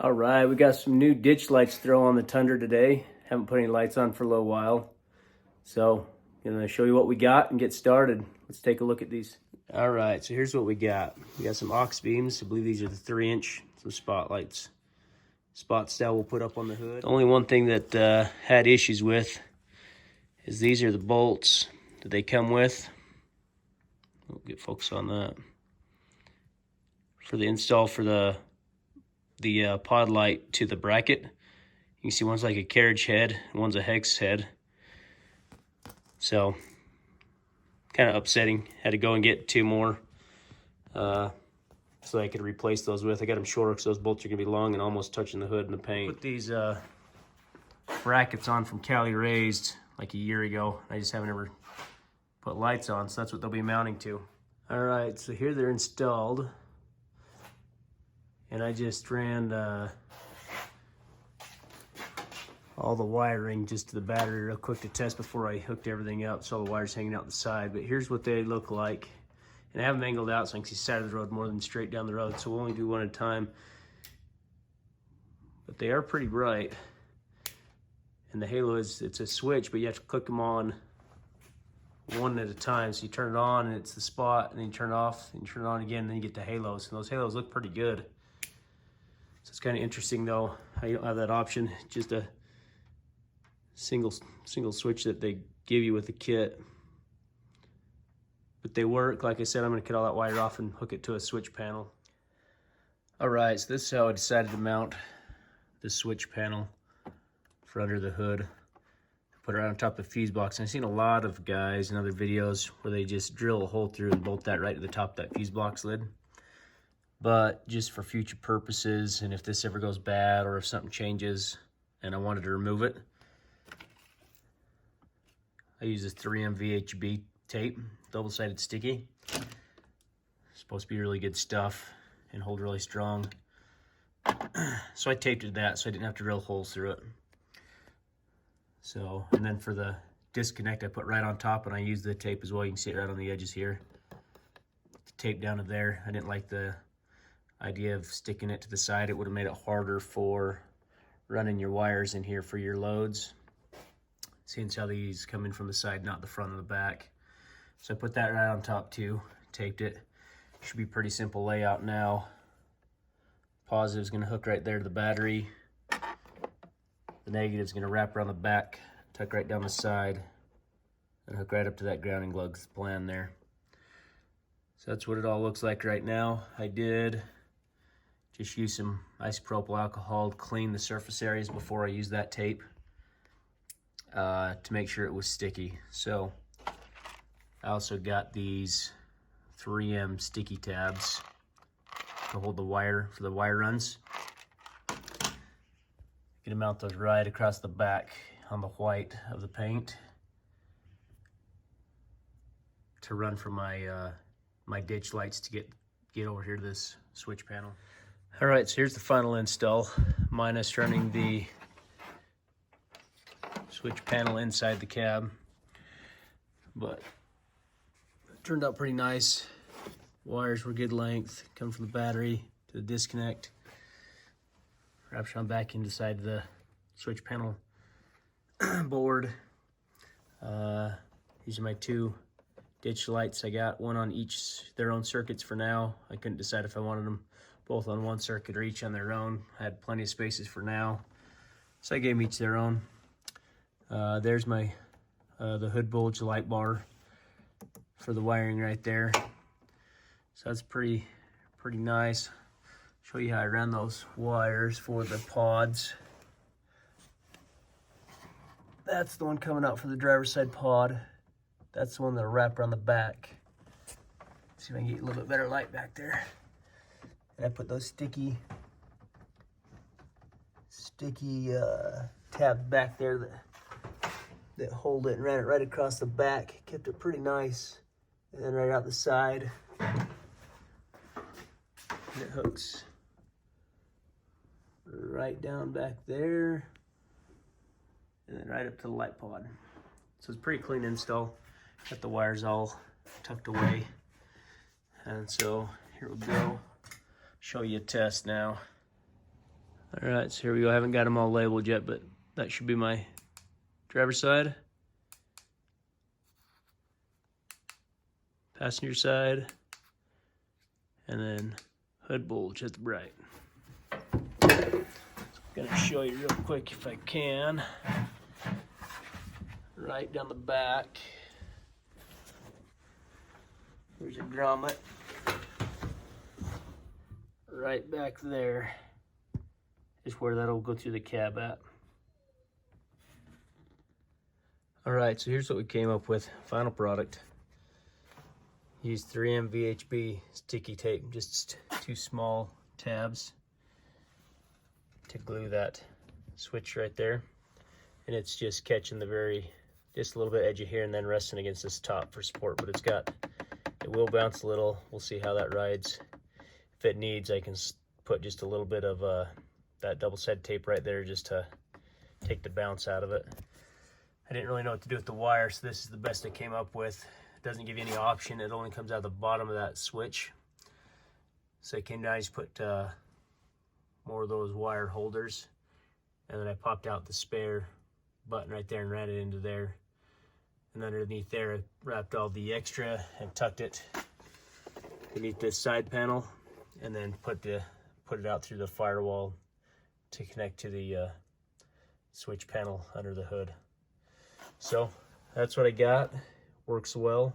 All right, we got some new ditch lights to throw on the Tundra today. Haven't put any lights on for a little while. So I'm gonna show you what we got and get started. Let's take a look at these. All right, so here's what we got. We got some aux beams. I believe these are the 3-inch, some spotlights. Spot style we'll put up on the hood. The only one thing that had issues with is these are the bolts that they come with. We'll get focus on that. For the install for the pod light to the bracket. You can see one's like a carriage head, and one's a hex head. So, kind of upsetting. Had to go and get 2 more so I could replace those with. I got them shorter because those bolts are going to be long and almost touching the hood and the paint. Put these brackets on from Cali Raised like a year ago. I just haven't ever put lights on, so that's what they'll be mounting to. All right, so here they're installed. And I just ran all the wiring just to the battery real quick to test before I hooked everything up. So all the wires hanging out the side. But here's what they look like. And I have them angled out so I can see side of the road more than straight down the road. So we'll only do one at a time. But they are pretty bright. And the halo it's a switch, but you have to click them on one at a time. So you turn it on and it's the spot, and then you turn it off and you turn it on again, and then you get the halos. And those halos look pretty good. So it's kind of interesting though how you don't have that option, just a single switch that they give you with the kit. But they work. Like I said, I'm going to cut all that wire off and hook it to a switch panel. All right, so this is how I decided to mount the switch panel for under the hood. Put it right on top of the fuse box. And I've seen a lot of guys in other videos where they just drill a hole through and bolt that right to the top of that fuse box lid. But just for future purposes, and if this ever goes bad or if something changes and I wanted to remove it, I use this 3M VHB tape, double-sided sticky. It's supposed to be really good stuff and hold really strong. So I taped it to that so I didn't have to drill holes through it. So, and then for the disconnect, I put right on top, and I use the tape as well. You can see it right on the edges here. The tape down to there. I didn't like the idea of sticking it to the side. It would have made it harder for running your wires in here for your loads. Seeing how these come in from the side, not the front or the back. So I put that right on top too, taped it. Should be pretty simple layout now. Positive is gonna hook right there to the battery. The negative is gonna wrap around the back, tuck right down the side, and hook right up to that grounding lug's plan there. So that's what it all looks like right now. I did just use some isopropyl alcohol to clean the surface areas before I used that tape to make sure it was sticky. So I also got these 3M sticky tabs to hold the wire for the wire runs. Gonna mount those right across the back on the white of the paint to run for my my ditch lights to get over here to this switch panel. All right, so here's the final install, minus running the switch panel inside the cab. But it turned out pretty nice. Wires were good length, come from the battery to the disconnect. Wraps around back inside the switch panel board. These are my 2 ditch lights. I got one on each their own circuits for now. I couldn't decide if I wanted them both on one circuit or each on their own. I had plenty of spaces for now, so I gave them each their own. There's my the hood bulge light bar for the wiring right there. So that's pretty nice. Show you how I ran those wires for the pods. That's the one coming out for the driver's side pod. That's the one that'll wrap around the back. See if I can get a little bit better light back there. And I put those sticky tabs back there that hold it, and ran it right across the back. Kept it pretty nice. And then right out the side. And it hooks right down back there. And then right up to the light pod. So it's a pretty clean install. Got the wires all tucked away. And so here we go. Show you a test now All right, so here we go. I haven't got them all labeled yet, but that should be my driver's side, passenger side, and then hood bulge at the right. I'm gonna show you real quick if I can. Right down the back, there's a grommet. Right back there is where that'll go through the cab at. All right, so here's what we came up with. Final product. Used 3M VHB sticky tape, just 2 small tabs to glue that switch right there. And it's just catching the just a little bit edgy here and then resting against this top for support, but it will bounce a little. We'll see how that rides. If it needs, I can put just a little bit of that double-sided tape right there just to take the bounce out of it. I didn't really know what to do with the wire, so this is the best I came up with. It doesn't give you any option. It only comes out of the bottom of that switch. So I came down, I just put more of those wire holders, and then I popped out the spare button right there and ran it into there. And underneath there, I wrapped all the extra and tucked it beneath this side panel, and then put it out through the firewall to connect to the switch panel under the hood. So that's what I got. Works well.